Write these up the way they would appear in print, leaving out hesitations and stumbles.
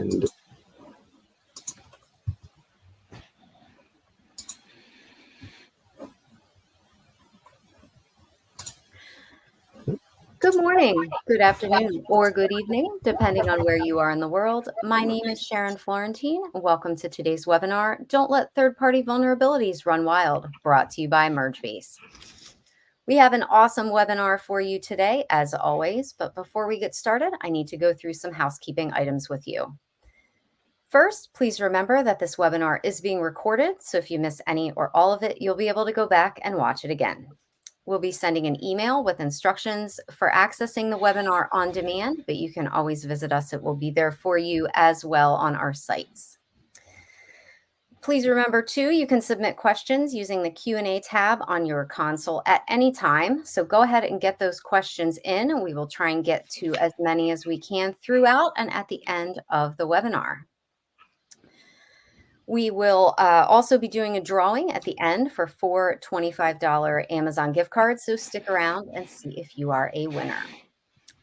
And good morning, good afternoon, or good evening, depending on where you are in the world. My name is Sharon Florentine. Welcome to today's webinar, Don't Let Third-Party Vulnerabilities Run Wild, brought to you by MergeBase. We have an awesome webinar for you today, as always, but before we get started, I need to go through some housekeeping items with you. First, please remember that this webinar is being recorded, so if you miss any or all of it, you'll be able to go back and watch it again. We'll be sending an email with instructions for accessing the webinar on demand, but you can always visit us. It will be there for you as well on our sites. Please remember too, you can submit questions using the Q&A tab on your console at any time. So go ahead and get those questions in, and we will try and get to as many as we can throughout and at the end of the webinar. We will also be doing a drawing at the end for 4 $25 Amazon gift cards, so stick around and see if you are a winner.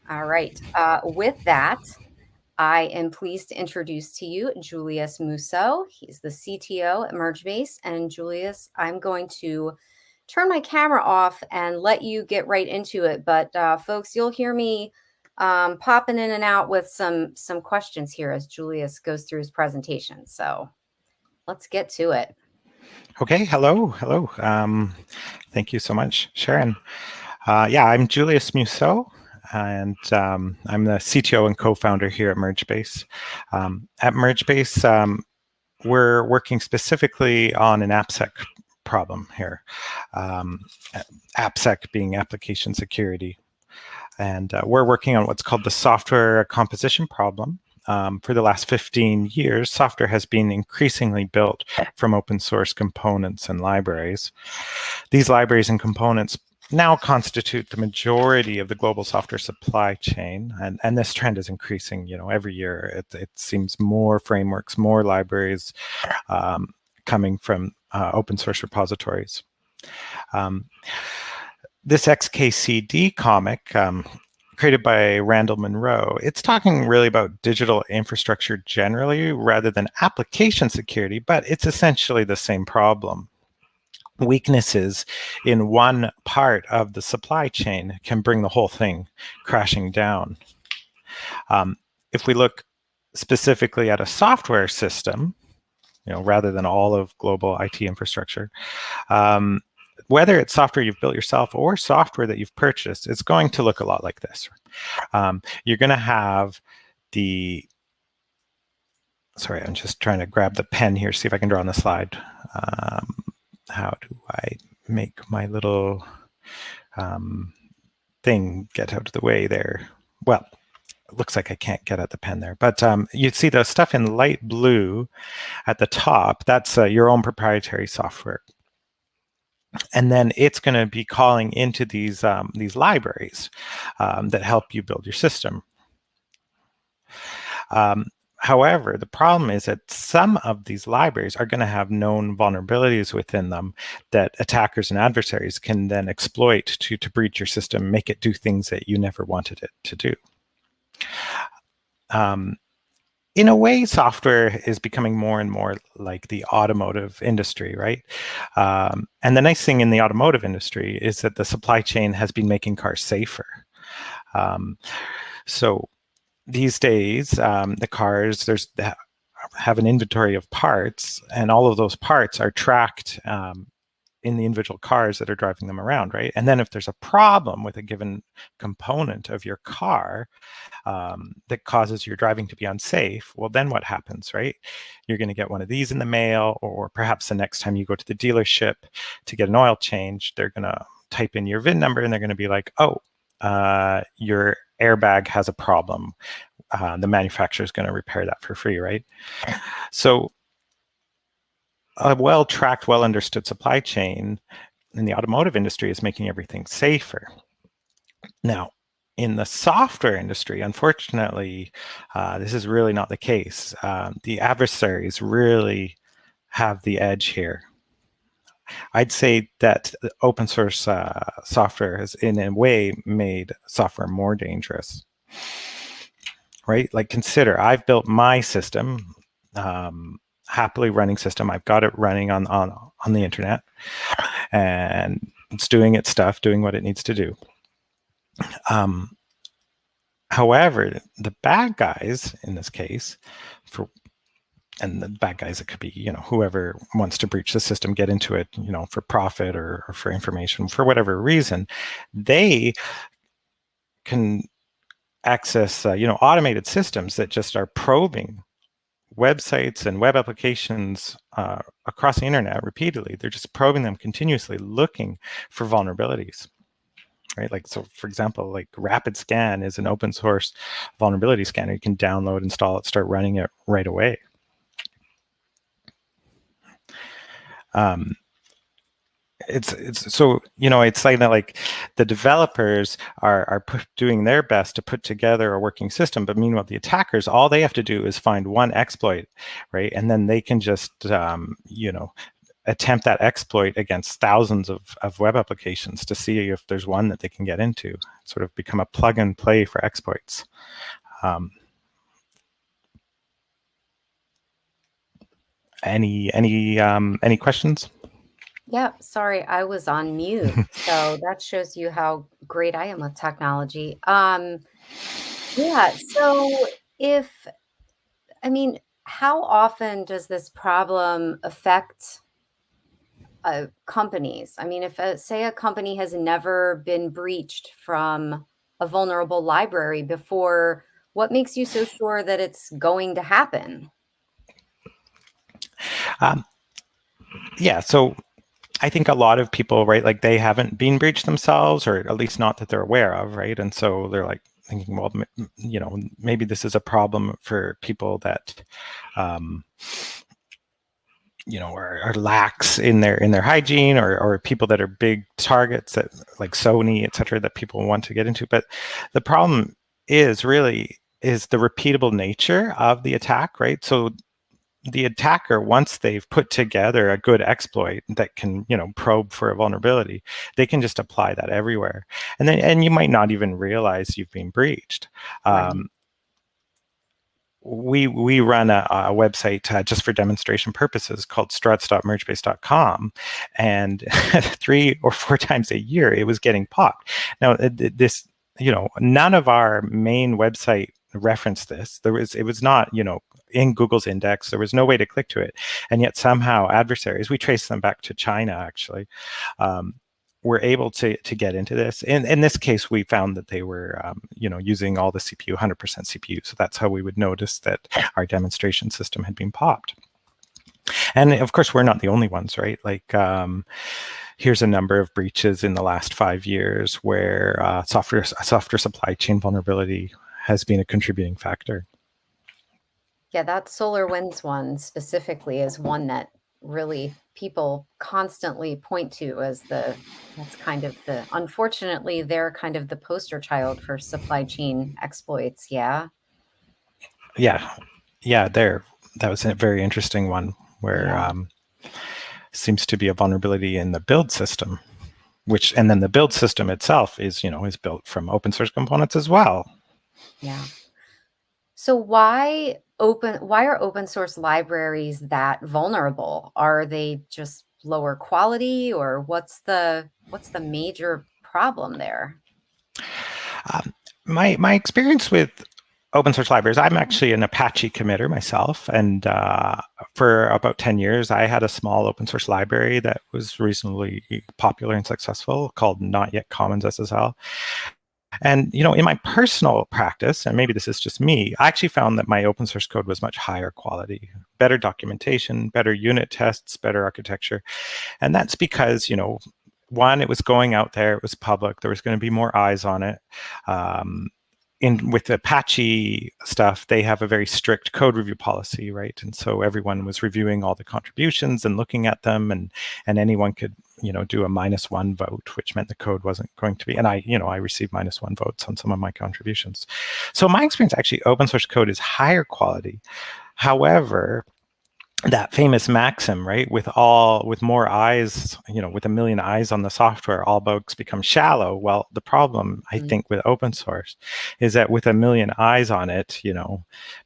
All right, with that, I am pleased to introduce to you Julius Musseau. He's the CTO at MergeBase. And Julius, I'm going to turn my camera off and let you get right into it. But folks, you'll hear me popping in and out with some questions here as Julius goes through his presentation. So let's get to it. Okay, hello. Thank you so much, Sharon. Yeah, I'm Julius Musseau, and I'm the CTO and co-founder here at MergeBase. At MergeBase, we're working specifically on an AppSec problem here. AppSec being application security. And we're working on what's called the software composition problem. For the last 15 years, software has been increasingly built from open source components and libraries. These libraries and components now constitute the majority of the global software supply chain, and this trend is increasing. Every year it seems more frameworks, more libraries coming from open source repositories. This XKCD comic, created by Randall Munroe, it's talking really about digital infrastructure generally rather than application security, but it's essentially the same problem. Weaknesses in one part of the supply chain can bring the whole thing crashing down. If we look specifically at a software system, rather than all of global IT infrastructure, whether it's software you've built yourself or software that you've purchased, it's going to look a lot like this. You're going to have sorry, I'm just trying to grab the pen here, see if I can draw on the slide. How do I make my little thing get out of the way there? Well, it looks like I can't get at the pen there, but you'd see the stuff in light blue at the top. That's your own proprietary software. And then it's going to be calling into these libraries that help you build your system. However, the problem is that some of these libraries are going to have known vulnerabilities within them that attackers and adversaries can then exploit to breach your system, make it do things that you never wanted it to do. In a way, software is becoming more and more like the automotive industry, right? And the nice thing in the automotive industry is that the supply chain has been making cars safer. So these days, the cars have an inventory of parts, and all of those parts are tracked in the individual cars that are driving them around, right? And then if there's a problem with a given component of your car that causes your driving to be unsafe, well, then what happens, right? You're going to get one of these in the mail, or perhaps the next time you go to the dealership to get an oil change, they're going to type in your VIN number and they're going to be like, oh, your airbag has a problem. The manufacturer is going to repair that for free, right? So a well-tracked, well-understood supply chain in the automotive industry is making everything safer. Now, in the software industry, unfortunately, this is really not the case. The adversaries really have the edge here. I'd say that open source software has, in a way, made software more dangerous. right? Like consider, I've built my system, happily running system. I've got it running on the internet, and it's doing its stuff, doing what it needs to do. However, the bad guys in this case, and the bad guys, it could be, whoever wants to breach the system, get into it, for profit or for information, for whatever reason, they can access, automated systems that just are probing websites and web applications across the internet repeatedly. They're just probing them continuously, looking for vulnerabilities. Right, like, so for example, like Rapid Scan is an open source vulnerability scanner. You can download, install it, start running it right away. It's so, it's like that, like the developers are doing their best to put together a working system, but meanwhile the attackers, all they have to do is find one exploit, right, and then they can just attempt that exploit against thousands of web applications to see if there's one that they can get into, sort of become a plug and play for exploits. Any questions? Yeah, sorry, I was on mute. So that shows you how great I am with technology. Yeah, so if, I mean, how often does this problem affect companies? I mean, if say a company has never been breached from a vulnerable library before, what makes you so sure that it's going to happen? Um, yeah, so I think a lot of people, right, like they haven't been breached themselves, or at least not that they're aware of, right? And so they're like thinking, well, maybe this is a problem for people that, are lax in their hygiene, or people that are big targets, that like Sony, et cetera, that people want to get into. But the problem is the repeatable nature of the attack, right? So the attacker, once they've put together a good exploit that can, probe for a vulnerability, they can just apply that everywhere, and you might not even realize you've been breached. Right. We run a website just for demonstration purposes called struts.mergebase.com, and 3 or 4 times a year it was getting popped. Now this, none of our main website referenced this. It was not, in Google's index. There was no way to click to it, and yet somehow adversaries, we trace them back to China actually, were able to get into this. In this case, we found that they were, using all the CPU, 100% CPU. So that's how we would notice that our demonstration system had been popped. And of course, we're not the only ones, right? Like, here's a number of breaches in the last 5 years where software supply chain vulnerability has been a contributing factor. Yeah, that SolarWinds one specifically is one that really people constantly point to as that's kind of unfortunately, they're kind of the poster child for supply chain exploits. Yeah. Yeah. Yeah. That was a very interesting one where, Yeah. seems to be a vulnerability in the build system, and then the build system itself is built from open source components as well. Yeah. So why are open source libraries that vulnerable? Are they just lower quality, or what's the major problem there? My experience with open source libraries, I'm actually an Apache committer myself, and for about 10 years I had a small open source library that was reasonably popular and successful called Not Yet Commons SSL. And in my personal practice, and maybe this is just me, I actually found that my open source code was much higher quality, better documentation, better unit tests, better architecture. And that's because, one, it was going out there, it was public, there was going to be more eyes on it. With Apache stuff, they have a very strict code review policy, right? And so everyone was reviewing all the contributions and looking at them, and anyone could, do a -1 vote, which meant the code wasn't going to be. And I received -1 votes on some of my contributions. So my experience, actually, open source code is higher quality. However, that famous maxim, right? With more eyes, with a million eyes on the software, all bugs become shallow. Well, the problem, I think, with open source is that with a million eyes on it,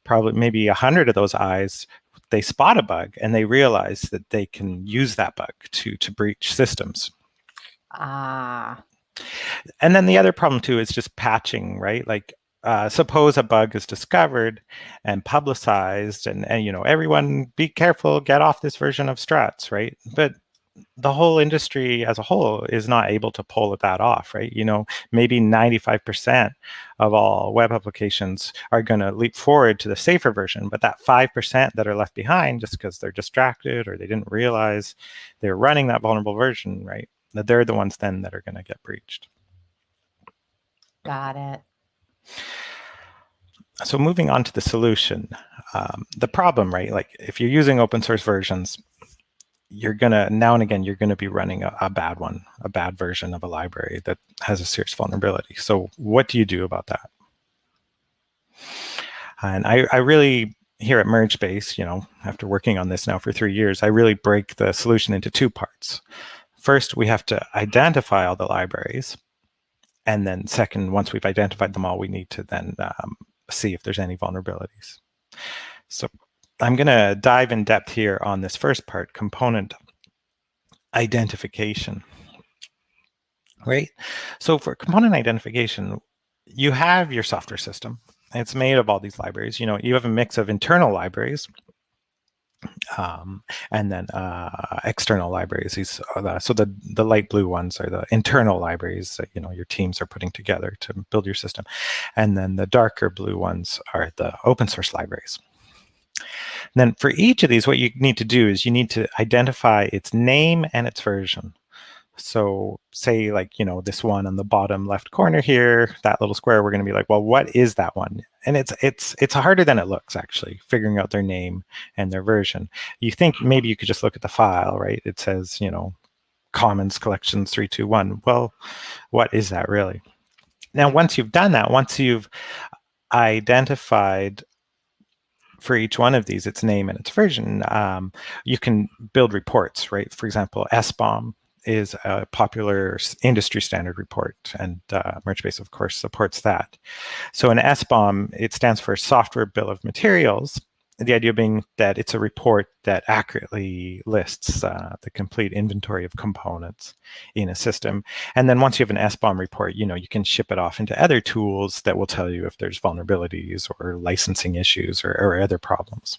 probably maybe 100 of those eyes, they spot a bug and they realize that they can use that bug to breach systems. And then the other problem too is just patching, right? Like suppose a bug is discovered and publicized, and everyone be careful, get off this version of struts, right? But the whole industry as a whole is not able to pull that off, right? Maybe 95% of all web applications are going to leap forward to the safer version, but that 5% that are left behind just because they're distracted or they didn't realize they're running that vulnerable version, right? They're the ones then that are going to get breached. Got it. So moving on to the solution, the problem, right? Like if you're using open source versions, you're gonna now and again you're gonna be running a bad one, a bad version of a library that has a serious vulnerability. So what do you do about that? And I really, here at MergeBase, after working on this now for 3 years, I really break the solution into two parts. First, we have to identify all the libraries. And then second, once we've identified them all, we need to then see if there's any vulnerabilities. So I'm going to dive in depth here on this first part, component identification. Right? So for component identification, you have your software system. It's made of all these libraries. You have a mix of internal libraries and then external libraries. So the light blue ones are the internal libraries that your teams are putting together to build your system, and then the darker blue ones are the open source libraries. And then for each of these, what you need to do is you need to identify its name and its version. So say like, this one on the bottom left corner here, that little square, we're going to be like, well, what is that one? And it's harder than it looks, actually, figuring out their name and their version. You think maybe you could just look at the file, right? It says, commons collections 321. Well, what is that really? Now, once you've done that, once you've identified for each one of these its name and its version, you can build reports, right? For example, SBOM is a popular industry standard report, and MergeBase, of course, supports that. So an SBOM, it stands for Software Bill of Materials. The idea being that it's a report that accurately lists the complete inventory of components in a system. And then once you have an SBOM report, you can ship it off into other tools that will tell you if there's vulnerabilities or licensing issues or other problems.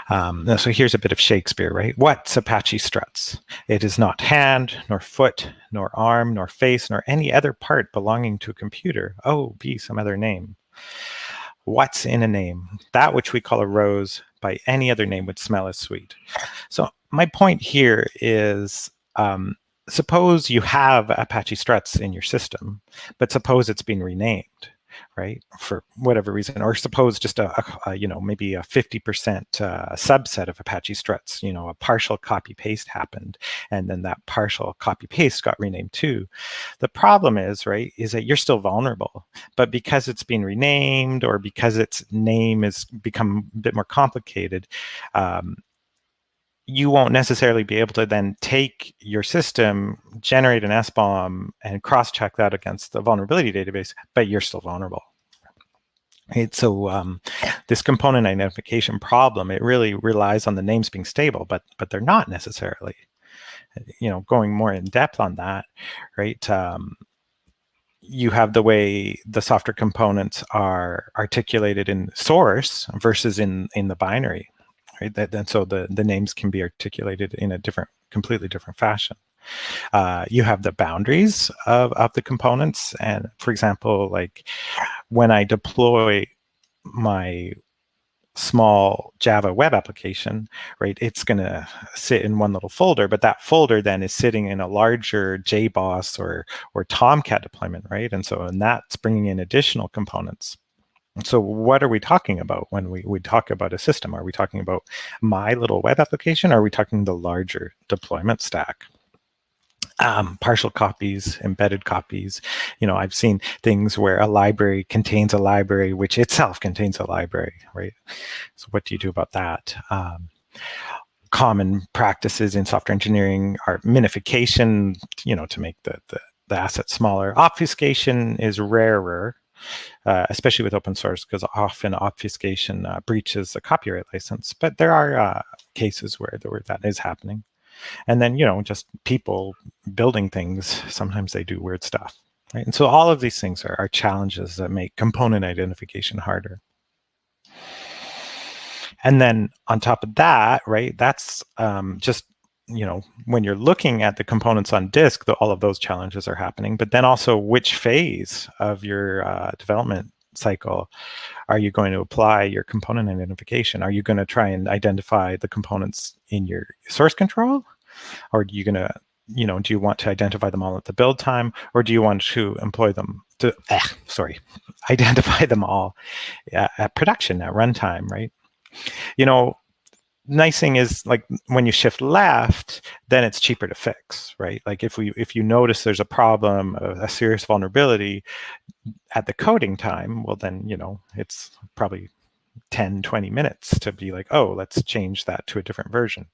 So here's a bit of Shakespeare, right? What's Apache struts? It is not hand, nor foot, nor arm, nor face, nor any other part belonging to a computer. Oh, be some other name. What's in a name? That which we call a rose by any other name would smell as sweet. So my point here is, suppose you have Apache struts in your system, but suppose it's been renamed, right, for whatever reason, or suppose just maybe a 50% subset of Apache struts, a partial copy paste happened, and then that partial copy paste got renamed too. The problem is that you're still vulnerable, but because it's been renamed or because its name has become a bit more complicated, you won't necessarily be able to then take your system, generate an SBOM, and cross-check that against the vulnerability database, but you're still vulnerable. Right? So this component identification problem, it really relies on the names being stable, but they're not necessarily. Going more in depth on that, right? You have the way the software components are articulated in source versus in the binary. Right? And so the names can be articulated in a completely different fashion. You have the boundaries of the components. And for example, like when I deploy my small Java web application, right, it's going to sit in one little folder, but that folder then is sitting in a larger JBoss or Tomcat deployment, right? And that's bringing in additional components. So what are we talking about when we talk about a system? Are we talking about my little web application, or are we talking the larger deployment stack? Partial copies, embedded copies. I've seen things where a library contains a library which itself contains a library, right? So what do you do about that? Common practices in software engineering are minification, to make the asset smaller. Obfuscation is rarer, especially with open source, because often obfuscation breaches the copyright license. But there are cases where that is happening. And then, just people building things, sometimes they do weird stuff, right? And so all of these things are challenges that make component identification harder. And then on top of that, right, that's just, when you're looking at the components on disk, all of those challenges are happening. But then also, which phase of your development cycle are you going to apply your component identification? Are you going to try and identify the components in your source control? Or are you going to, do you want to identify them all at the build time? Or do you want to employ them to, identify them all at production, at runtime, right? Nice thing is, like, when you shift left, then it's cheaper to fix, right? Like if you notice there's a problem, a serious vulnerability at the coding time, well then, it's probably 10, 20 minutes to be like, oh, let's change that to a different version,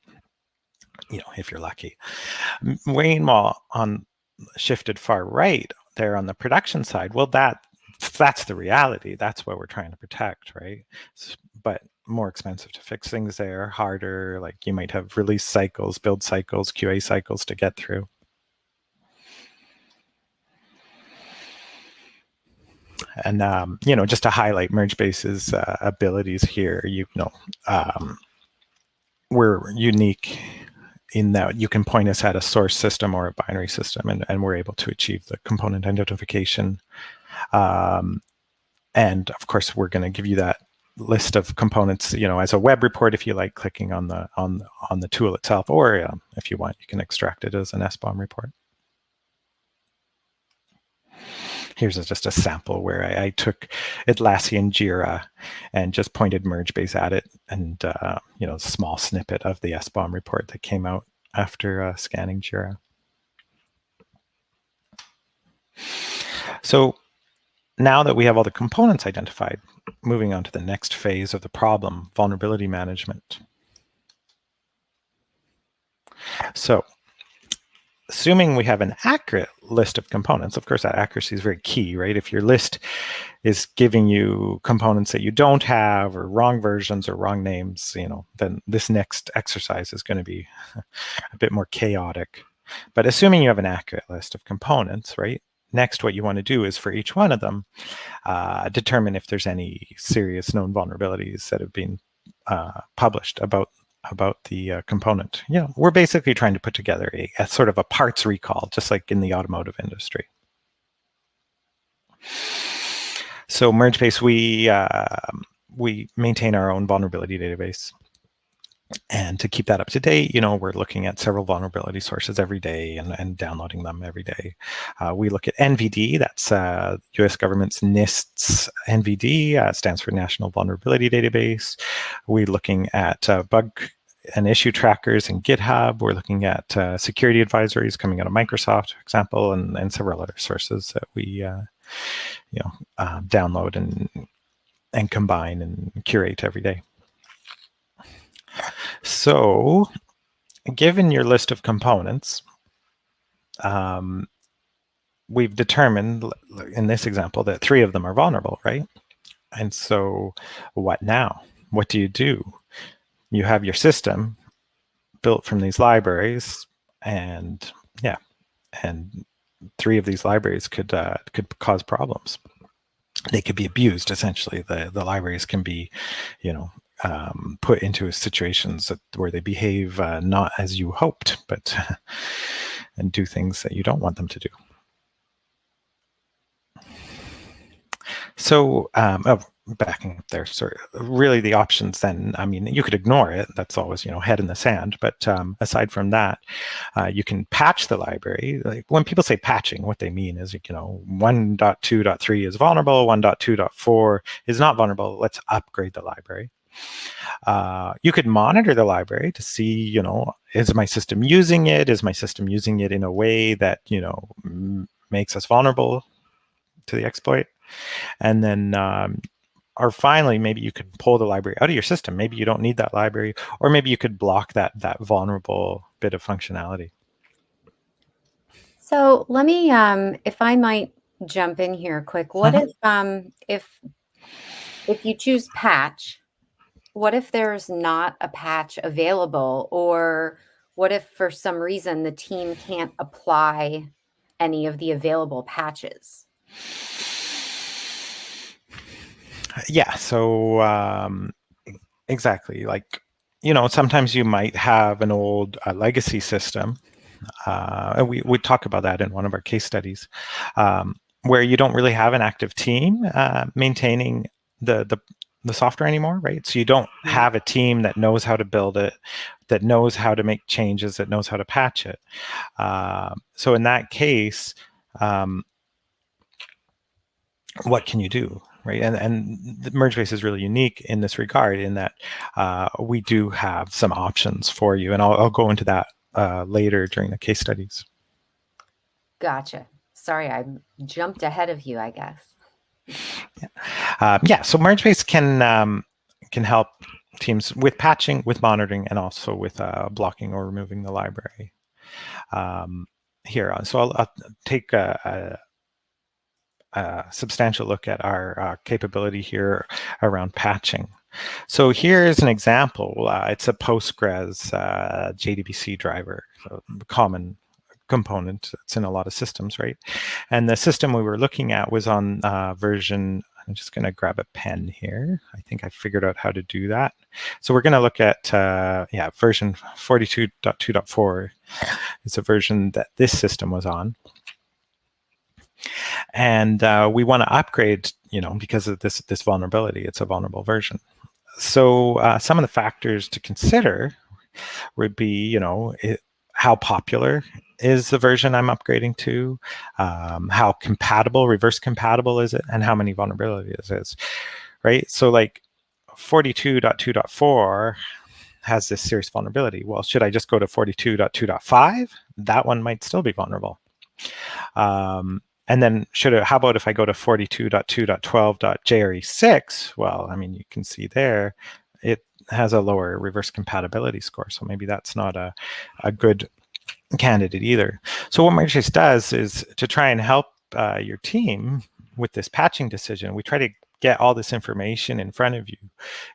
if you're lucky. Wayne on shifted far right there on the production side, well, that's the reality. That's what we're trying to protect, right? But more expensive to fix things there, harder. Like you might have release cycles, build cycles, QA cycles to get through. And just to highlight MergeBase's abilities here, we're unique in that you can point us at a source system or a binary system, and we're able to achieve the component identification. And of course, we're going to give you that list of components, as a web report if you like, clicking on the tool itself, or if you want, you can extract it as an SBOM report. Here's just a sample where I took Atlassian Jira and just pointed MergeBase at it, and a small snippet of the SBOM report that came out after scanning Jira. So now that we have all the components identified, moving on to the next phase of the problem, vulnerability management. So assuming we have an accurate list of components, of course, that accuracy is very key, right? If your list is giving you components that you don't have, or wrong versions or wrong names, then this next exercise is going to be a bit more chaotic. But assuming you have an accurate list of components, right? Next, what you want to do is, for each one of them, determine if there's any serious known vulnerabilities that have been published about the component. We're basically trying to put together a sort of a parts recall, just like in the automotive industry. So MergeBase, we maintain our own vulnerability database. And to keep that up to date, we're looking at several vulnerability sources every day and downloading them every day. We look at NVD, that's US government's NIST's NVD, stands for National Vulnerability Database. We're looking at bug and issue trackers in GitHub. We're looking at security advisories coming out of Microsoft, for example, and several other sources that we download and combine and curate every day. So, given your list of components, we've determined in this example that 3 of them are vulnerable, right? And so what now? What do? You have your system built from these libraries, and 3 of these libraries could cause problems. They could be abused, essentially. The libraries can be, put into situations where they behave not as you hoped, but and do things that you don't want them to do. So, backing up there, so really the options then, you could ignore it. That's always, head in the sand. But aside from that, you can patch the library. Like, when people say patching, what they mean is, 1.2.3 is vulnerable, 1.2.4 is not vulnerable. Let's upgrade the library. You could monitor the library to see, is my system using it? Is my system using it in a way that, makes us vulnerable to the exploit? And then, or finally, maybe you could pull the library out of your system. Maybe you don't need that library, or maybe you could block that vulnerable bit of functionality. So let me, if I might jump in here quick. What if you choose patch? What if there's not a patch available, or what if for some reason the team can't apply any of the available patches? Yeah. So exactly, like, sometimes you might have an old legacy system. And we talk about that in one of our case studies, where you don't really have an active team maintaining the software anymore, right? So you don't have a team that knows how to build it, that knows how to make changes, that knows how to patch it. So in that case, what can you do, right? And the MergeBase is really unique in this regard, in that we do have some options for you, and I'll go into that later during the case studies. Gotcha. Sorry, I jumped ahead of you, I guess. So MergeBase can help teams with patching, with monitoring, and also with blocking or removing the library. Here, so I'll take a substantial look at our capability here around patching. So here's an example. It's a Postgres JDBC driver, so common component. It's in a lot of systems, right? And the system we were looking at was on version, I'm just going to grab a pen here. I think I figured out how to do that. So we're going to look at, version 42.2.4 is a version that this system was on. And we want to upgrade, because of this vulnerability. It's a vulnerable version. So some of the factors to consider would be, how popular is the version I'm upgrading to? How compatible, reverse compatible is it? And how many vulnerabilities is, right? So like 42.2.4 has this serious vulnerability. Well, should I just go to 42.2.5? That one might still be vulnerable. And then how about if I go to 42.2.12.jre6? Well, I mean, you can see there, it has a lower reverse compatibility score. So maybe that's not a good candidate either. So what MergeBase does is to try and help your team with this patching decision. We try to get all this information in front of you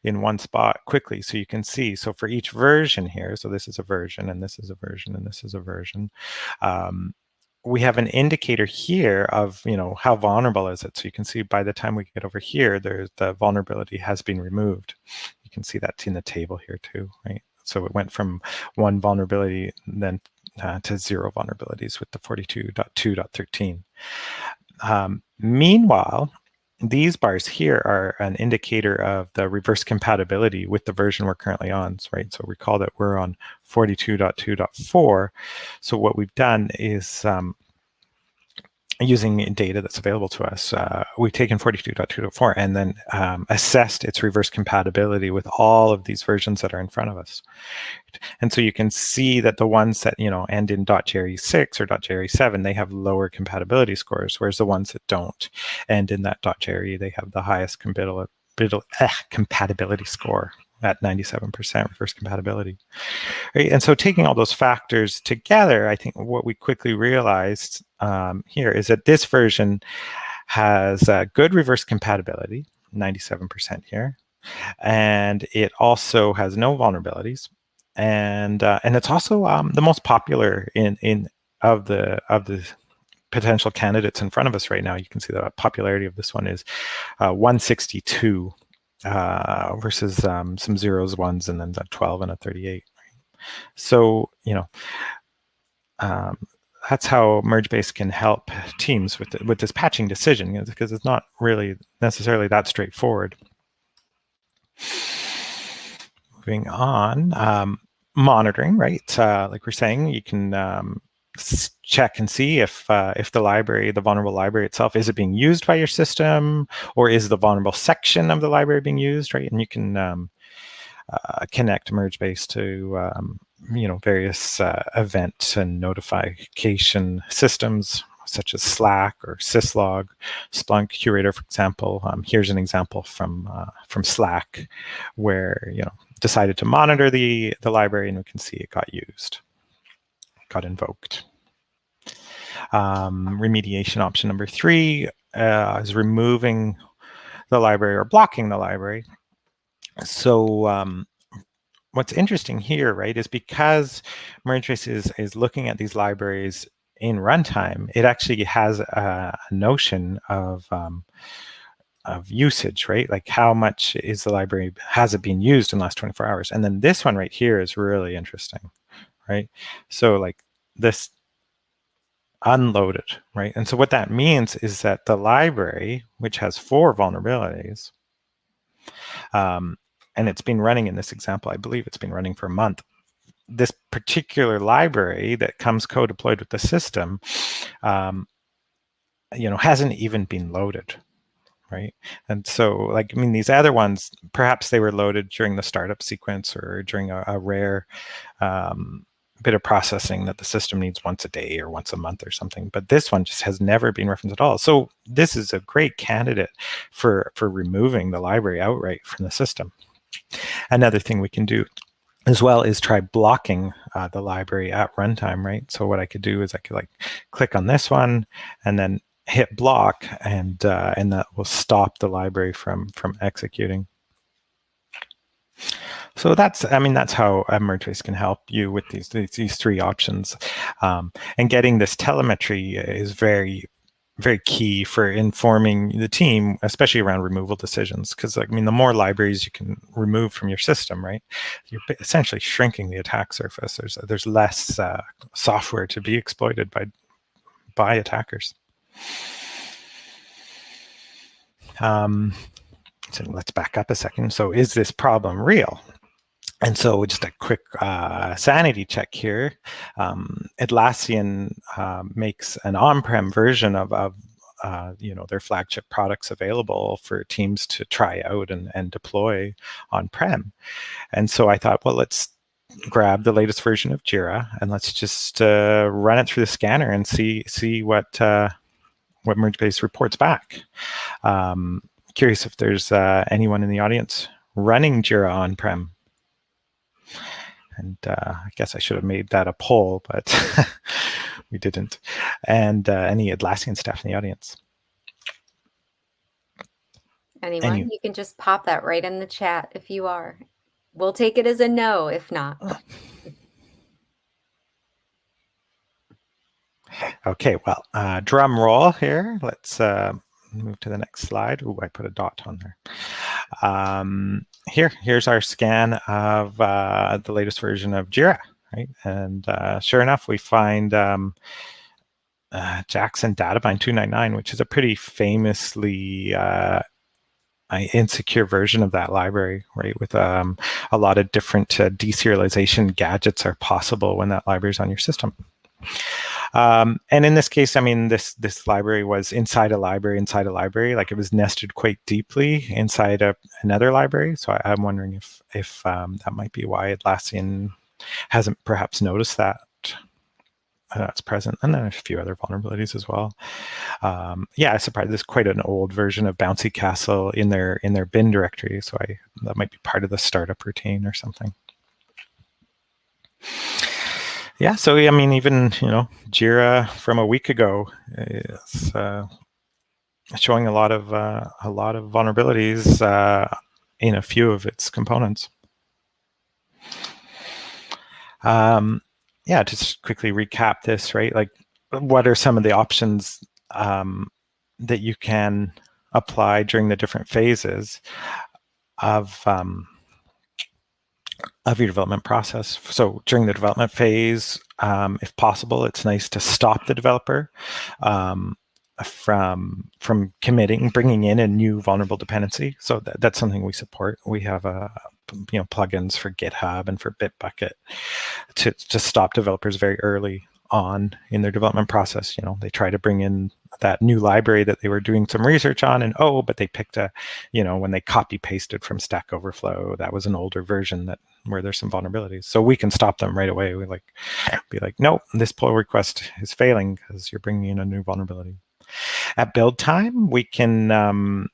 in one spot quickly, so you can see. So for each version here, so this is a version, and this is a version, and this is a version. We have an indicator here of, how vulnerable is it. So you can see by the time we get over here, the vulnerability has been removed. You can see that in the table here too, right? So it went from one vulnerability then to 0 vulnerabilities with the 42.2.13. Meanwhile, these bars here are an indicator of the reverse compatibility with the version we're currently on, right? So recall that we're on 42.2.4. So what we've done is, using data that's available to us, we've taken 42.2.4 and then assessed its reverse compatibility with all of these versions that are in front of us. And so you can see that the ones that, end in .jre6 or .jre7, they have lower compatibility scores, whereas the ones that don't end in that .jre, they have the highest compatibility score at 97% reverse compatibility. Right? And so taking all those factors together, I think what we quickly realized here is that this version has good reverse compatibility, 97% here, and it also has no vulnerabilities, and it's also the most popular of the potential candidates in front of us right now. You can see the popularity of this one is 162 versus some zeros, ones, and then the 12 and a 38. So, that's how MergeBase can help teams with this patching decision, because it's not really necessarily that straightforward. Moving on, monitoring, right? Like we're saying, you can check and see if the library, the vulnerable library itself, is it being used by your system, or is the vulnerable section of the library being used, right? And you can connect MergeBase to various event and notification systems such as Slack or Syslog, Splunk Curator, for example. Here's an example from Slack, where decided to monitor the library, and we can see it got used, got invoked. Remediation option number 3 is removing the library or blocking the library. So what's interesting here, right, is because MergeBase is looking at these libraries in runtime, it actually has a notion of usage, right? Like how much is the library, has it been used in the last 24 hours? And then this one right here is really interesting, right? So like this unloaded, right? And so what that means is that the library, which has 4 vulnerabilities, and it's been running in this example, I believe it's been running for a month. This particular library that comes co-deployed with the system, hasn't even been loaded, right? And so, like, I mean, these other ones, perhaps they were loaded during the startup sequence or during a rare bit of processing that the system needs once a day or once a month or something. But this one just has never been referenced at all. So this is a great candidate for removing the library outright from the system. Another thing we can do as well is try blocking the library at runtime, right? So what I could do is I could like click on this one and then hit block, and that will stop the library from executing. So that's how MergeBase can help you with these 3 options, and getting this telemetry is very, very key for informing the team, especially around removal decisions. Because the more libraries you can remove from your system, right, you're essentially shrinking the attack surface. There's less software to be exploited by attackers. So let's back up a second. So is this problem real? And so just a quick sanity check here. Atlassian makes an on-prem version of their flagship products available for teams to try out and deploy on-prem. And so I thought, well, let's grab the latest version of Jira and let's just run it through the scanner and see what MergeBase reports back. Curious if there's anyone in the audience running Jira on-prem. And I guess I should have made that a poll, but we didn't. And any Atlassian staff in the audience? Anyone? You can just pop that right in the chat if you are. We'll take it as a no if not. Okay, well, drum roll here. Let's move to the next slide. Ooh, I put a dot on there. Here's our scan of the latest version of Jira, right? And sure enough, we find Jackson Databind 299, which is a pretty famously insecure version of that library, right? With a lot of different deserialization gadgets are possible when that library is on your system. And in this case, this library was inside a library, like it was nested quite deeply inside another library. So I'm wondering if that might be why Atlassian hasn't perhaps noticed that it's present. And then there's a few other vulnerabilities as well. Yeah, I surprised. There's quite an old version of Bouncy Castle in their bin directory. So that might be part of the startup routine or something. Yeah, so even Jira from a week ago is showing a lot of vulnerabilities in a few of its components. Yeah, just quickly recap this, right? Like, what are some of the options that you can apply during the different phases of your development process? So during the development phase, if possible, it's nice to stop the developer from bringing in a new vulnerable dependency. So that's something we support. We have plugins for GitHub and for Bitbucket to stop developers very early on in their development process. They try to bring in that new library that they were doing some research on, and but they picked when they copy pasted from Stack Overflow, that was an older version where there's some vulnerabilities. So we can stop them right away. We be like, no, this pull request is failing because you're bringing in a new vulnerability. At build time, we can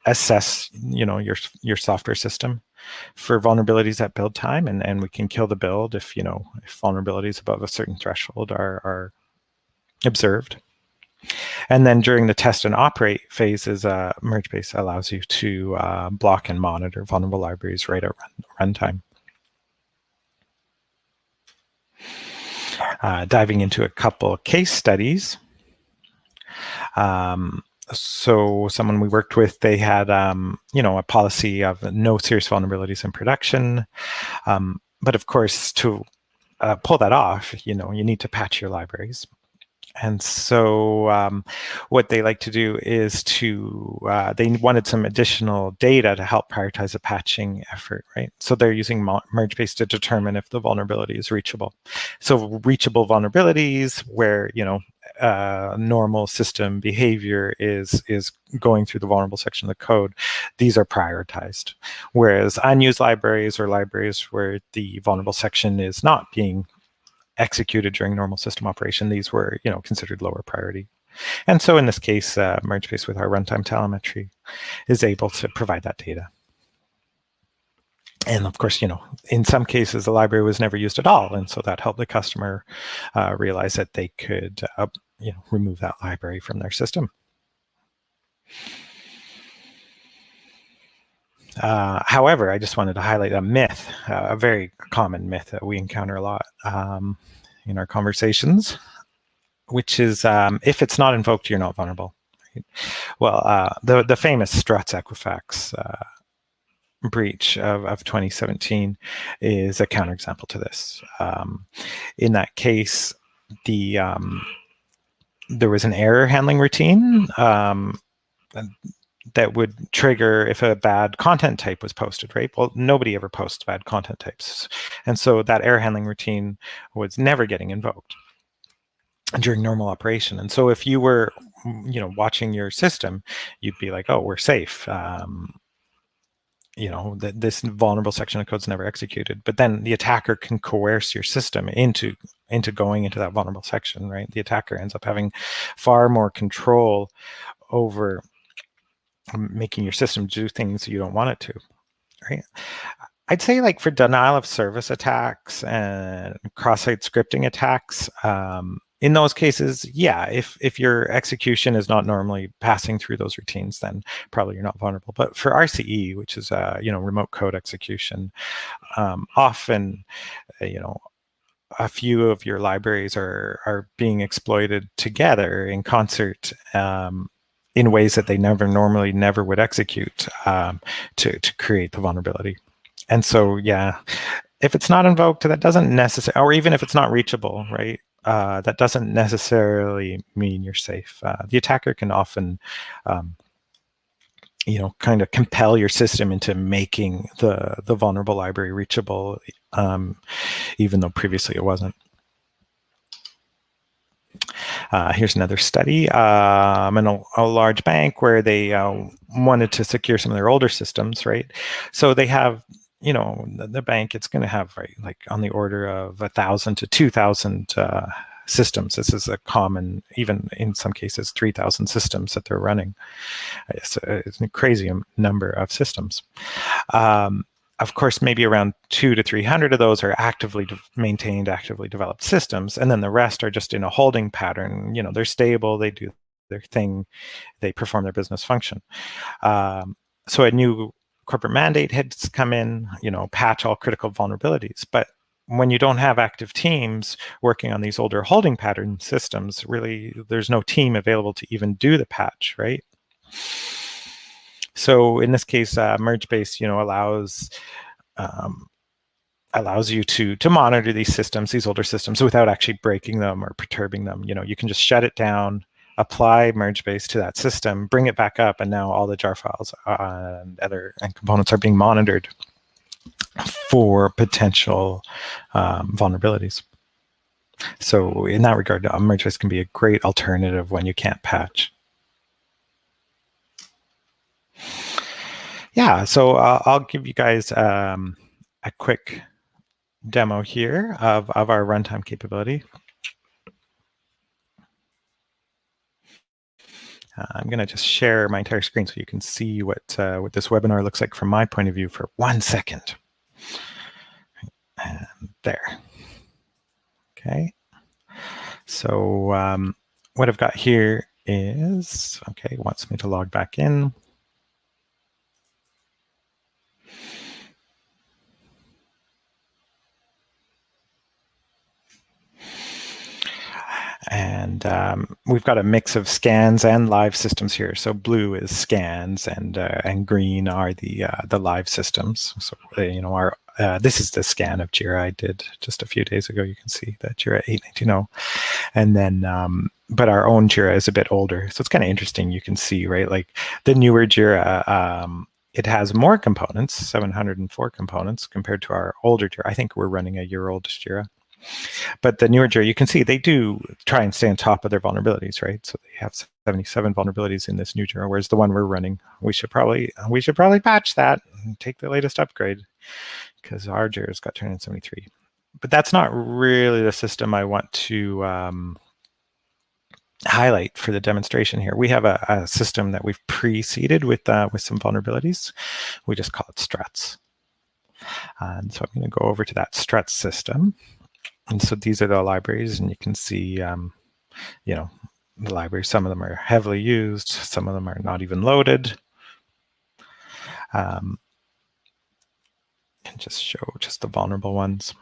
assess your software system for vulnerabilities at build time, and we can kill the build if vulnerabilities above a certain threshold are observed. And then during the test and operate phases, MergeBase allows you to block and monitor vulnerable libraries right at runtime. Diving into a couple of case studies. So someone we worked with, they had, a policy of no serious vulnerabilities in production. But of course, to pull that off, you need to patch your libraries. And so what they like to do is they wanted some additional data to help prioritize a patching effort, right? So they're using MergeBase to determine if the vulnerability is reachable. So reachable vulnerabilities where, normal system behavior is going through the vulnerable section of the code, these are prioritized. Whereas unused libraries or libraries where the vulnerable section is not being executed during normal system operation, these were considered lower priority. And so in this case, MergeBase with our runtime telemetry is able to provide that data. And of course, in some cases, the library was never used at all. And so that helped the customer realize that they could remove that library from their system. However, I just wanted to highlight a myth, a very common myth that we encounter a lot in our conversations, which is if it's not invoked, you're not vulnerable. Right? Well, the famous Struts Equifax breach of 2017 is a counterexample to this. In that case, there was an error handling routine that would trigger if a bad content type was posted, right? Well, nobody ever posts bad content types. And so that error handling routine was never getting invoked during normal operation. And so if you were, watching your system, you'd be like, oh, we're safe. This vulnerable section of code is never executed. But then the attacker can coerce your system into going into that vulnerable section, right? The attacker ends up having far more control over making your system do things you don't want it to, right? I'd say like for denial of service attacks and cross-site scripting attacks, in those cases, yeah, if your execution is not normally passing through those routines, then probably you're not vulnerable. But for RCE, which is remote code execution, often a few of your libraries are being exploited together in concert in ways that they never would execute to create the vulnerability. And so, yeah, if it's not invoked, that doesn't necessarily, or even if it's not reachable, right? That doesn't necessarily mean you're safe. The attacker can often, kind of compel your system into making the vulnerable library reachable, even though previously it wasn't. Here's another study in a large bank where they wanted to secure some of their older systems, right? So they have, the bank, it's going to have, right, like on the order of 1,000 to 2,000 systems. This is a common, even in some cases, 3,000 systems that they're running. It's a crazy number of systems. Of course, maybe around 200 to 300 of those are actively maintained, actively developed systems, and then the rest are just in a holding pattern. They're stable, they do their thing, they perform their business function. So a new corporate mandate had come in, patch all critical vulnerabilities. But when you don't have active teams working on these older holding pattern systems, really, there's no team available to even do the patch, right? So in this case, MergeBase, allows you to monitor these systems, these older systems, without actually breaking them or perturbing them. You can just shut it down, apply MergeBase to that system, bring it back up, and now all the jar files and components are being monitored for potential vulnerabilities. So in that regard, MergeBase can be a great alternative when you can't patch. Yeah, so I'll give you guys a quick demo here of our runtime capability. I'm going to just share my entire screen so you can see what this webinar looks like from my point of view for 1 second. And there. Okay. So what I've got here is, okay, it wants me to log back in. And we've got a mix of scans and live systems here. So blue is scans, and green are the live systems. So our this is the scan of Jira I did just a few days ago. You can see that Jira 8.19.0, and then but our own Jira is a bit older, so it's kind of interesting. You can see, right, like the newer Jira. It has more components, 704 components, compared to our older Jira. I think we're running a year-old Jira. But the newer Jira, you can see they do try and stay on top of their vulnerabilities, right? So they have 77 vulnerabilities in this new Jira, whereas the one we're running, we should probably patch that and take the latest upgrade, because our Jira's got 273. But that's not really the system I want to highlight for the demonstration here. We have a system that we've pre-seeded with some vulnerabilities. We just call it struts. And so I'm going to go over to that struts system. And so these are the libraries, and you can see, the libraries. Some of them are heavily used. Some of them are not even loaded. And just show just the vulnerable ones.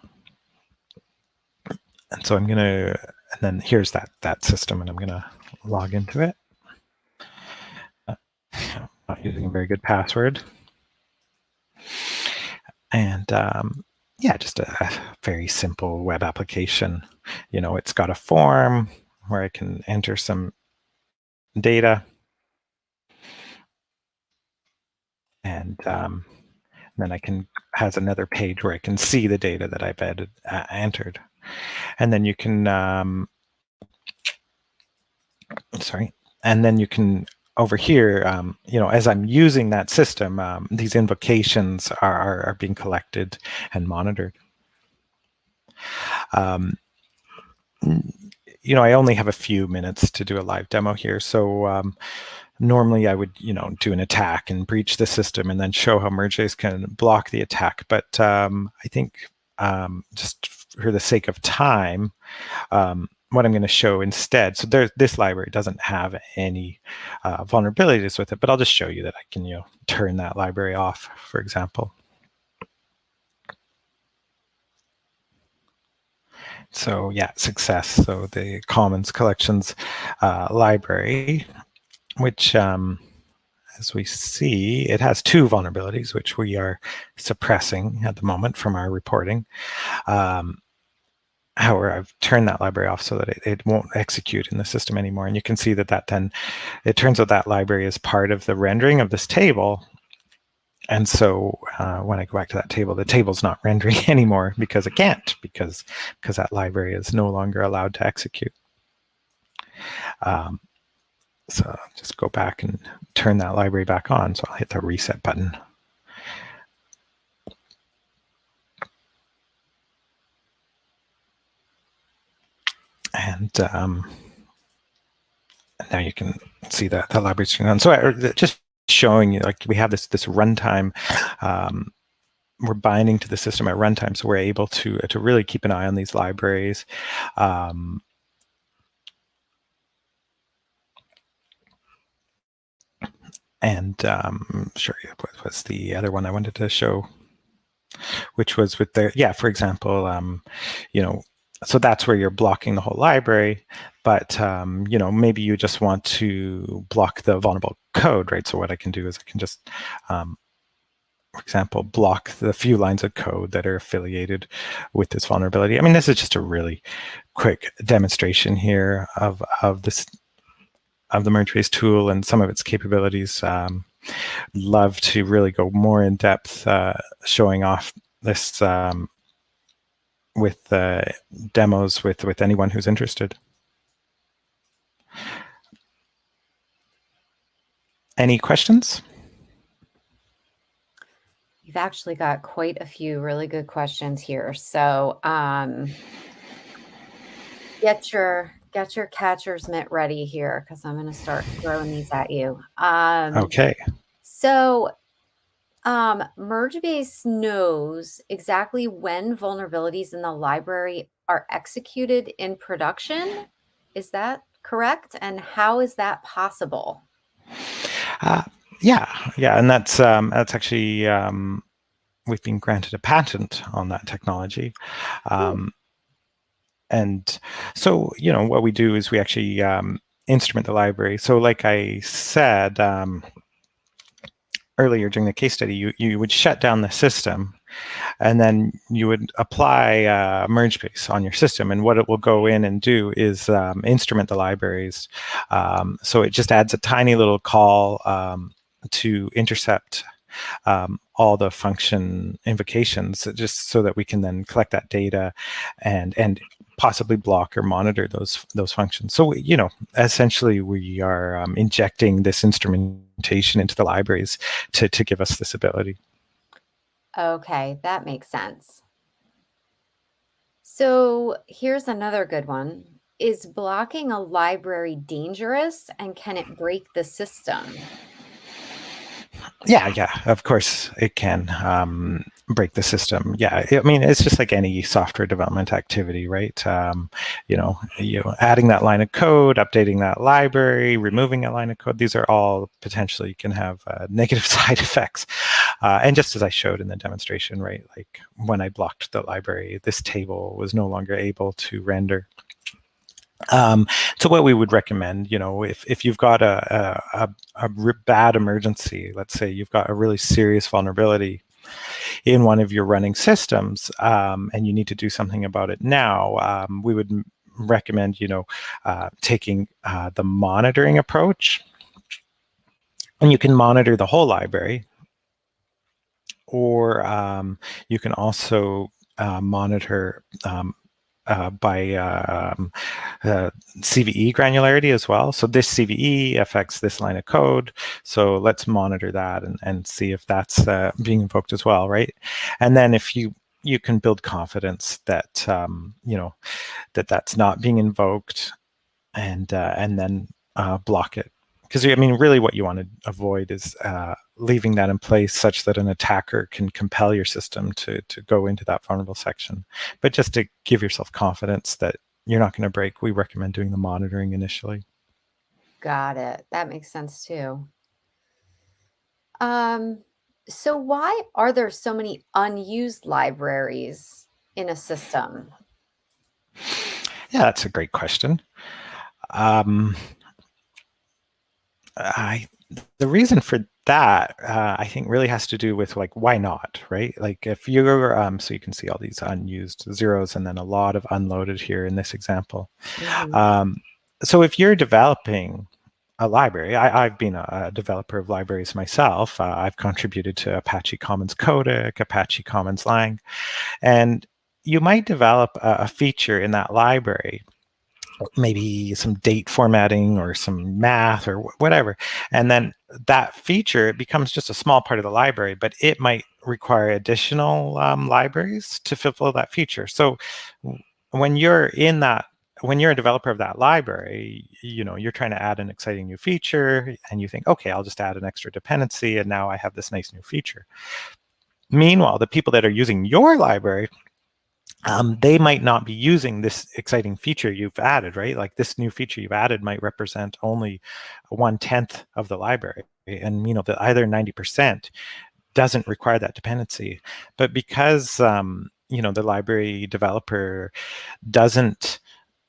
And so I'm going to, and then here's that system, and I'm going to log into it. Not using a very good password. And yeah, just a very simple web application. It's got a form where I can enter some data, and then has another page where I can see the data that I've entered. And then you can, and then you can, over here, as I'm using that system, these invocations are being collected and monitored. I only have a few minutes to do a live demo here, so normally I would, do an attack and breach the system and then show how MergeBase can block the attack. But I think just for the sake of time, what I'm going to show instead, so this library doesn't have any vulnerabilities with it, but I'll just show you that I can, turn that library off, for example. So yeah, success. So the Commons Collections library, which as we see, it has 2 vulnerabilities, which we are suppressing at the moment from our reporting. However, I've turned that library off so that it won't execute in the system anymore. And you can see that then, it turns out that library is part of the rendering of this table. And so when I go back to that table, the table's not rendering anymore because it can't, because that library is no longer allowed to execute. So just go back and turn that library back on. So I'll hit the reset button. And now you can see that the library's turned on. So just showing you, like, we have this runtime. We're binding to the system at runtime, so we're able to really keep an eye on these libraries. And sure, what was the other one I wanted to show, which was with the, for example, so that's where you're blocking the whole library, but maybe you just want to block the vulnerable code, right? So what I can do is I can just, for example, block the few lines of code that are affiliated with this vulnerability. I mean, this is just a really quick demonstration here of this, of the MergeBase tool and some of its capabilities. Love to really go more in depth, showing off this with demos with anyone who's interested. Any questions? You've actually got quite a few really good questions here. So get your catcher's mitt ready here because I'm going to start throwing these at you. Okay. So MergeBase knows exactly when vulnerabilities in the library are executed in production. Is that correct? And how is that possible? Yeah, and that's actually we've been granted a patent on that technology. And so, what we do is we actually instrument the library. So like I said earlier during the case study, you would shut down the system, and then you would apply MergeBase on your system. And what it will go in and do is instrument the libraries. So it just adds a tiny little call to intercept all the function invocations, just so that we can then collect that data and possibly block or monitor those functions. So essentially we are injecting this instrumentation into the libraries to give us this ability. Okay, that makes sense. So here's another good one. Is blocking a library dangerous and can it break the system? Yeah, of course it can break the system. Yeah, I mean, it's just like any software development activity, right? Adding that line of code, updating that library, removing a line of code, these are all potentially can have negative side effects. And just as I showed in the demonstration, right, like when I blocked the library, this table was no longer able to render. So what we would recommend, if you've got a bad emergency, let's say you've got a really serious vulnerability in one of your running systems, and you need to do something about it now, we would recommend, taking the monitoring approach. And you can monitor the whole library, or you can also monitor by CVE granularity as well. So this CVE affects this line of code. So let's monitor that and see if that's being invoked as well, right? And then if you can build confidence that that's not being invoked, and then block it. Because I mean, really, what you want to avoid is leaving that in place such that an attacker can compel your system to go into that vulnerable section. But just to give yourself confidence that you're not going to break, we recommend doing the monitoring initially. Got it. That makes sense too. Um, so why are there so many unused libraries in a system? Yeah, that's a great question. Um, the reason for that, I think, really has to do with like, why not, right? Like if you're, so you can see all these unused zeros and then a lot of unloaded here in this example. So if you're developing a library, I've been a developer of libraries myself. I've contributed to Apache Commons Codec, Apache Commons Lang, and you might develop a feature in that library, maybe some date formatting or some math or whatever. And then that feature becomes just a small part of the library, but it might require additional libraries to fulfill that feature. So when you're in that, when you're a developer of that library, you're trying to add an exciting new feature and you think, okay, I'll just add an extra dependency and now I have this nice new feature. Meanwhile, the people that are using your library, they might not be using this exciting feature you've added, right? Like this new feature you've added might represent only 1/10 of the library. And, that either 90% doesn't require that dependency. But because, the library developer doesn't,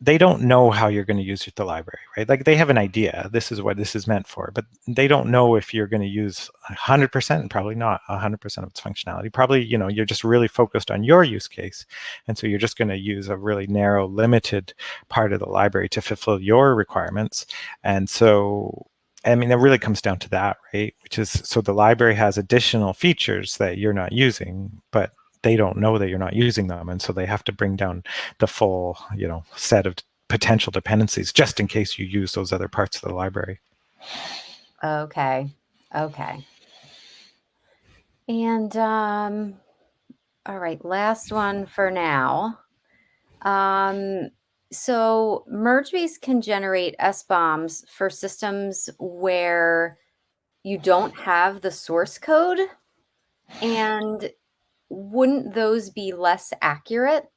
they don't know how you're going to use the library, right? Like they have an idea, this is what this is meant for, but they don't know if you're going to use 100%, and probably not 100% of its functionality. Probably, you're just really focused on your use case. And so you're just going to use a really narrow, limited part of the library to fulfill your requirements. And so, I mean, it really comes down to that, right? Which is, so the library has additional features that you're not using, but they don't know that you're not using them, and so they have to bring down the full, set of potential dependencies just in case you use those other parts of the library. Okay. Okay. And all right, last one for now. Um, so MergeBase can generate SBOMs for systems where you don't have the source code. And wouldn't those be less accurate?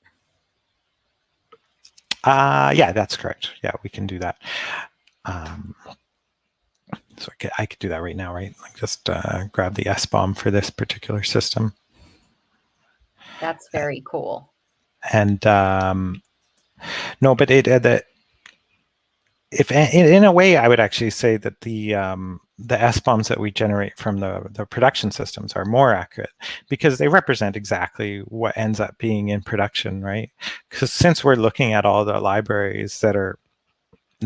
Yeah, that's correct. Yeah, we can do that. So I could do that right now, right? Like just grab the SBOM for this particular system. That's very cool. And no, but if in a way, I would actually say that the SBOMs that we generate from the production systems are more accurate because they represent exactly what ends up being in production, right? Because since we're looking at all the libraries that are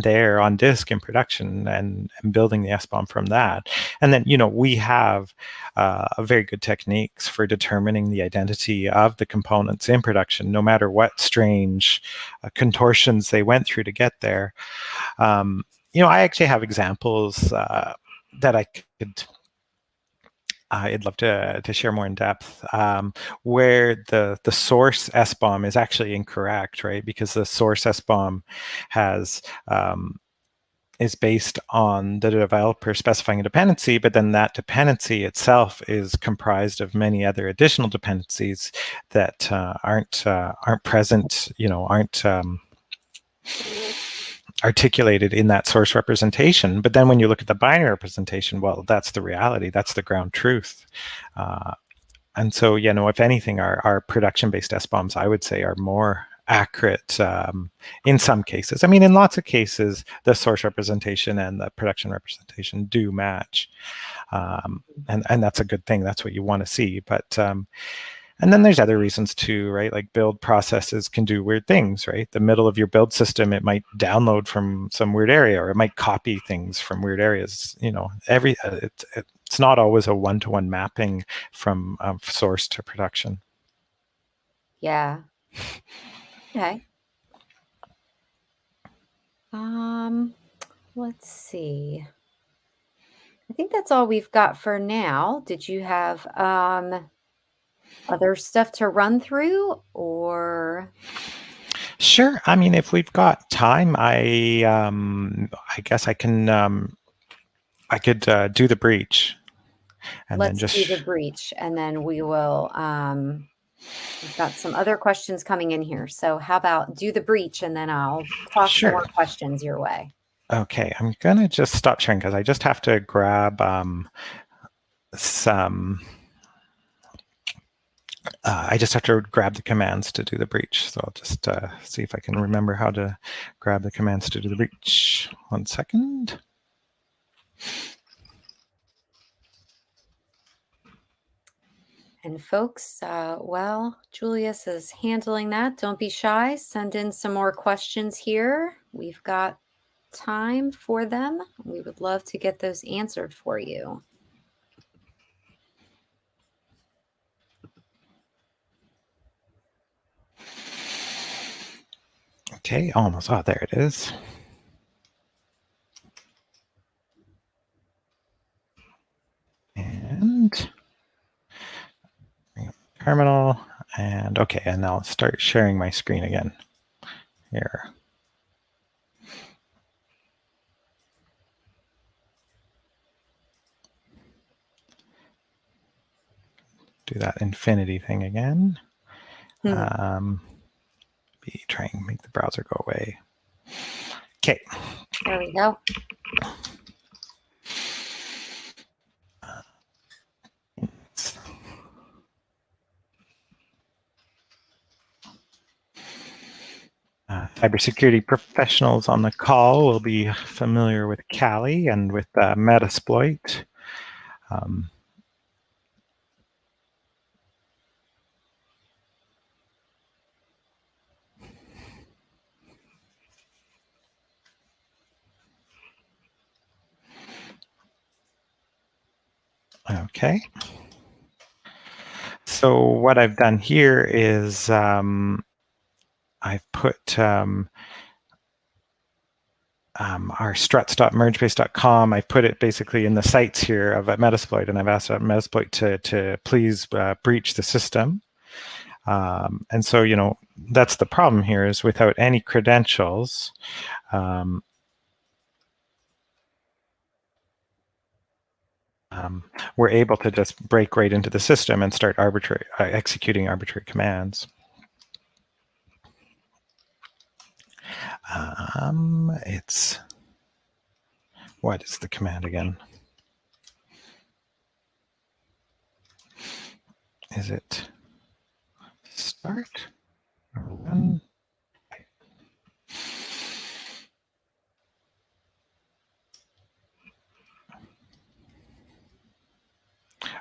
there on disk in production and building the SBOM from that. And then, we have very good techniques for determining the identity of the components in production, no matter what strange contortions they went through to get there. I actually have examples that I'd love to share more in depth, where the source SBOM is actually incorrect, right? Because the source SBOM has is based on the developer specifying a dependency, but then that dependency itself is comprised of many other additional dependencies that aren't present, aren't articulated in that source representation. But then when you look at the binary representation, well, that's the reality, that's the ground truth. And so, if anything, our production-based SBOMs, I would say, are more accurate in some cases. I mean, in lots of cases, the source representation and the production representation do match. And that's a good thing. That's what you want to see. But and then there's other reasons too, right? Like build processes can do weird things, right? The middle of your build system, it might download from some weird area, or it might copy things from weird areas. It's not always a one-to-one mapping from source to production. Yeah. Okay. Let's see. I think that's all we've got for now. Did you have other stuff to run through, or? Sure. I mean, if we've got time, I guess I could do the breach, and then Let's do the just breach, and then we will we've got some other questions coming in here. So how about do the breach, and then I'll toss some sure. more questions your way. Okay, I'm gonna just stop sharing because I just have to grab some. I just have to grab the commands to do the breach. So I'll just see if I can remember how to grab the commands to do the breach. 1 second. And folks, well, Julius is handling that. Don't be shy. Send in some more questions here. We've got time for them. We would love to get those answered for you. Okay, almost. Oh, there it is. And terminal. And okay, and now I'll start sharing my screen again here. Do that infinity thing again. Be trying to make the browser go away. Okay. There we go. Cybersecurity professionals on the call will be familiar with Kali and with Metasploit. Okay. So what I've done here is I've put our struts.mergebase.com. I put it basically in the sites here of Metasploit, and I've asked Metasploit to please breach the system. And so, that's the problem here, is without any credentials, we're able to just break right into the system and start executing arbitrary commands. What is the command again? Is it start or run?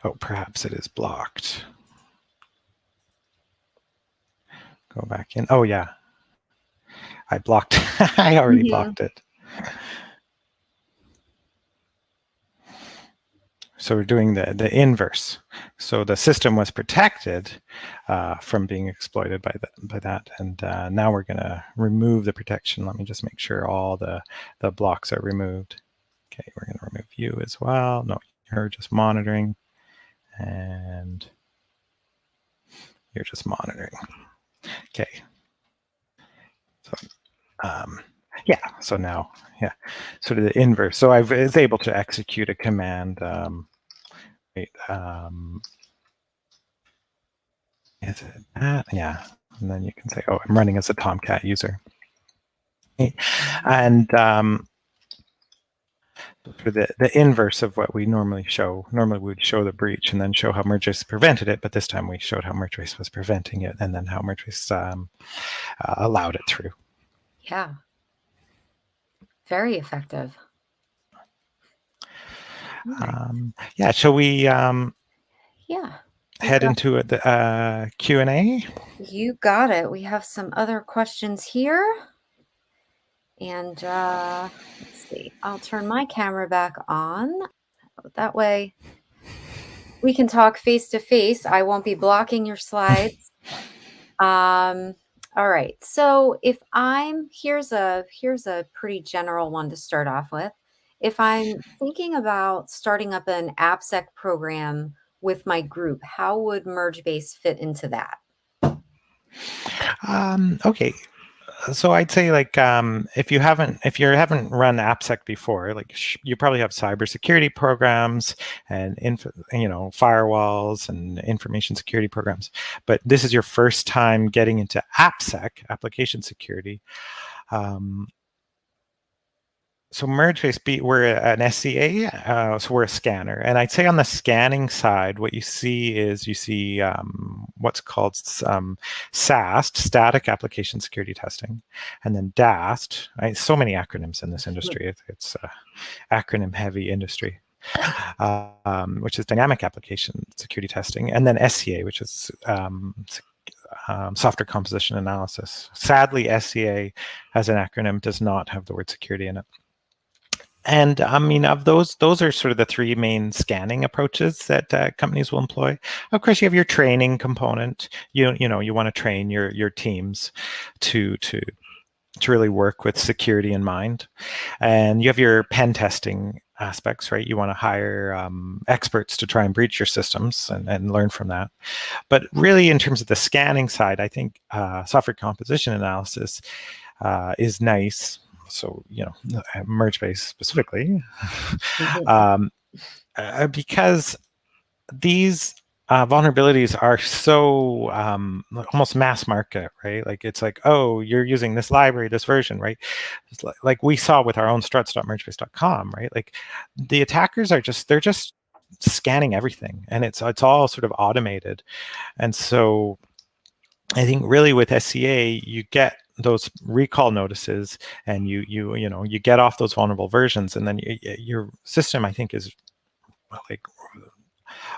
Oh, perhaps it is blocked. Go back in. Oh, yeah. I blocked. I already blocked it. So we're doing the inverse. So the system was protected from being exploited by that, and now we're going to remove the protection. Let me just make sure all the blocks are removed. Okay, we're going to remove you as well. No, you're just monitoring, and you're just monitoring. Okay. So yeah. So now, yeah. Sort of the inverse. So I was able to execute a command. Is it that? Yeah. And then you can say, oh, I'm running as a Tomcat user. And for the inverse of what we normally show, we would show the breach and then show how MergeBase prevented it, but this time we showed how MergeBase was preventing it and then how MergeBase allowed it through. Yeah. Very effective. Yeah, shall we yeah. head into the Q&A? You got it. We have some other questions here. And let's see. I'll turn my camera back on. That way we can talk face to face. I won't be blocking your slides. All right. So if here's a pretty general one to start off with. If I'm thinking about starting up an AppSec program with my group, how would MergeBase fit into that? Okay. So I'd say, like, if you haven't run AppSec before, like you probably have cybersecurity programs and firewalls and information security programs, but this is your first time getting into AppSec, application security. So MergeBase, we're an SCA, so we're a scanner. And I'd say on the scanning side, what you see is what's called SAST, Static Application Security Testing, and then DAST. So many acronyms in this industry. It's acronym-heavy industry, which is Dynamic Application Security Testing, and then SCA, which is Software Composition Analysis. Sadly, SCA as an acronym does not have the word security in it. And I mean, of those are sort of the three main scanning approaches that companies will employ. Of course, you have your training component. You want to train your teams to really work with security in mind, and you have your pen testing aspects, right? You want to hire experts to try and breach your systems and learn from that. But really, in terms of the scanning side, I think software composition analysis is nice. So, MergeBase specifically, because these vulnerabilities are so almost mass market, right? Like, it's like, oh, you're using this library, this version, right? It's like we saw with our own struts.mergebase.com, right? Like, the attackers they're just scanning everything, and it's all sort of automated. And so I think really with SCA, you get those recall notices, and you get off those vulnerable versions, and then your system, I think, is like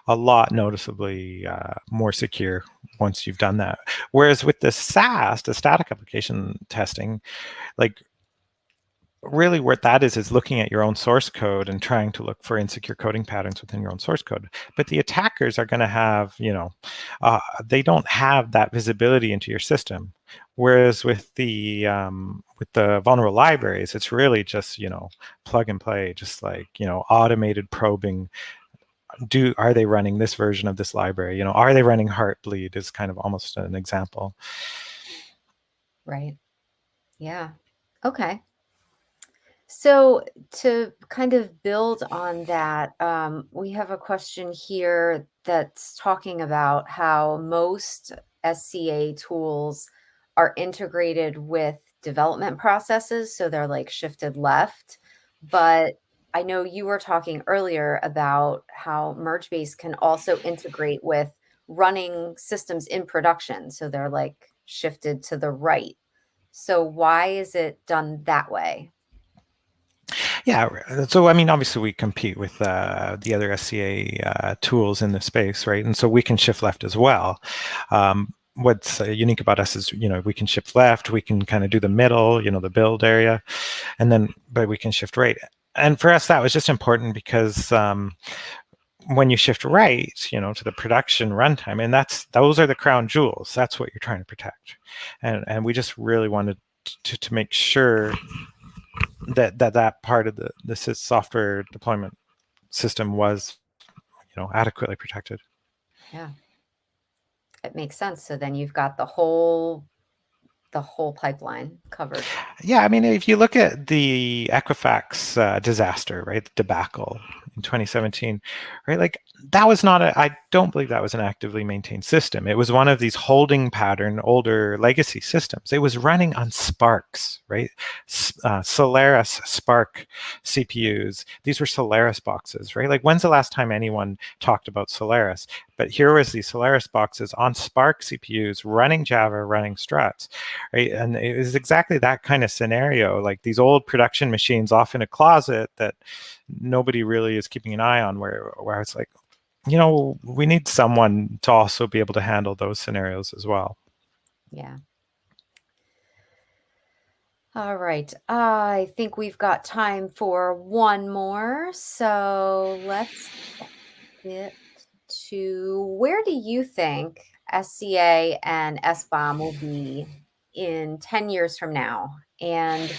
a lot noticeably more secure once you've done that. Whereas with the SAST, the static application testing, like really what that is looking at your own source code and trying to look for insecure coding patterns within your own source code. But the attackers are going to have, they don't have that visibility into your system. Whereas with the vulnerable libraries, it's really just, plug and play, just like, automated probing. Are they running this version of this library? Are they running Heartbleed is kind of almost an example. Right. Yeah. Okay. So to kind of build on that, we have a question here that's talking about how most SCA tools are integrated with development processes, so they're like shifted left. But I know you were talking earlier about how MergeBase can also integrate with running systems in production, so they're like shifted to the right. So why is it done that way? Yeah. So, I mean, obviously, we compete with the other SCA tools in the space, right? And so we can shift left as well. What's unique about us is, we can shift left, we can kind of do the middle, the build area, but we can shift right. And for us, that was just important because when you shift right, to the production runtime, and those are the crown jewels. That's what you're trying to protect. And we just really wanted to make sure that part of the software deployment system was adequately protected. Yeah, it makes sense. So then you've got the whole pipeline covered. Yeah, I mean, if you look at the Equifax disaster, right, the debacle in 2017, right, like that was not I don't believe that was an actively maintained system. It was one of these holding pattern, older legacy systems. It was running on Sparks, right? Solaris Spark CPUs. These were Solaris boxes, right? Like, when's the last time anyone talked about Solaris? But here was these Solaris boxes on Spark CPUs running Java, running struts, right? And it was exactly that kind of scenario, like these old production machines off in a closet that nobody really is keeping an eye on, where it's like, we need someone to also be able to handle those scenarios as well. Yeah. All right. I think we've got time for one more. So let's get to, where do you think SCA and SBOM will be in 10 years from now? And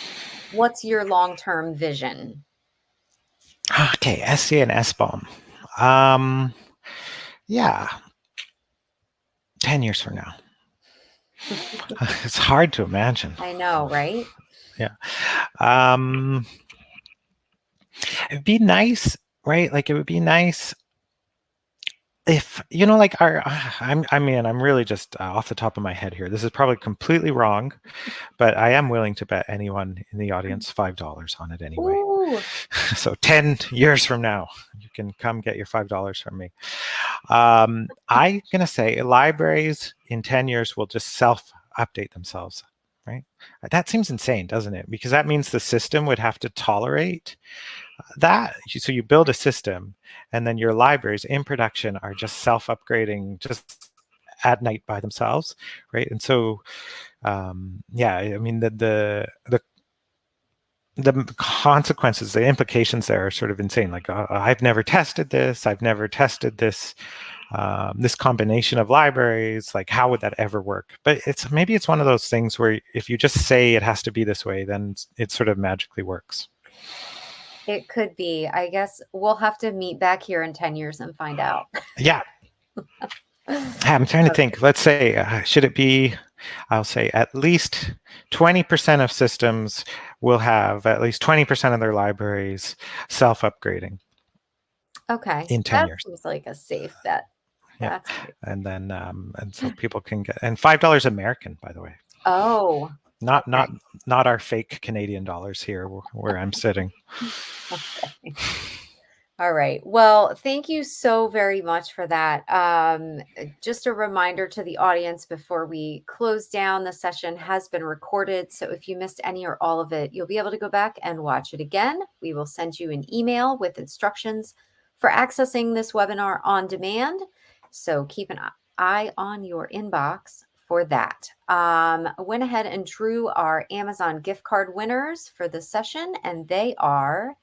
what's your long-term vision? Okay, SC and SBOM. Um, yeah, 10 years from now. It's hard to imagine. I know, right? Yeah. Um, it'd be nice, right? Like, it would be nice if, like I'm really just off the top of my head here. This is probably completely wrong, but I am willing to bet anyone in the audience $5 on it anyway. Ooh. So 10 years from now, you can come get your $5 from me. I'm going to say libraries in 10 years will just self-update themselves, right? That seems insane, doesn't it? Because that means the system would have to tolerate that. So you build a system, and then your libraries in production are just self-upgrading just at night by themselves, right? And so, yeah, I mean, the consequences, the implications there are sort of insane. Like, I've never tested this. I've never tested this. This combination of libraries, like, how would that ever work? But maybe it's one of those things where if you just say it has to be this way, then it sort of magically works. It could be. I guess we'll have to meet back here in 10 years and find out. Yeah. I'm trying to think. Let's say, should it be, I'll say at least 20% of systems will have at least 20% of their libraries self-upgrading Okay. in 10 That years. seems like a safe bet. Yeah. That's safe. And then, and so people can get, and $5 American, by the way. Oh, Not okay. not our fake Canadian dollars here where I'm sitting. Okay. All right. Well, thank you so very much for that. Just a reminder to the audience before we close down, the session has been recorded. So if you missed any or all of it, you'll be able to go back and watch it again. We will send you an email with instructions for accessing this webinar on demand. So keep an eye on your inbox for that. Went ahead and drew our Amazon gift card winners for the session, and they are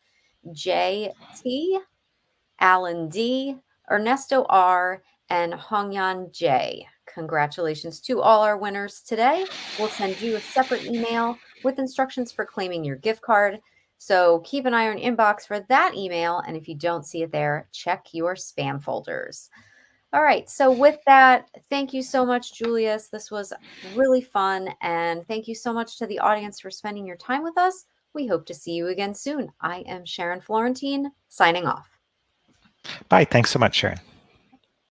JT, Alan D, Ernesto R, and Hongyan J. Congratulations to all our winners today. We'll send you a separate email with instructions for claiming your gift card. So keep an eye on your inbox for that email. And if you don't see it there, check your spam folders. All right. So with that, thank you so much, Julius. This was really fun. And thank you so much to the audience for spending your time with us. We hope to see you again soon. I am Sharon Florentine, signing off. Bye. Thanks so much, Sharon.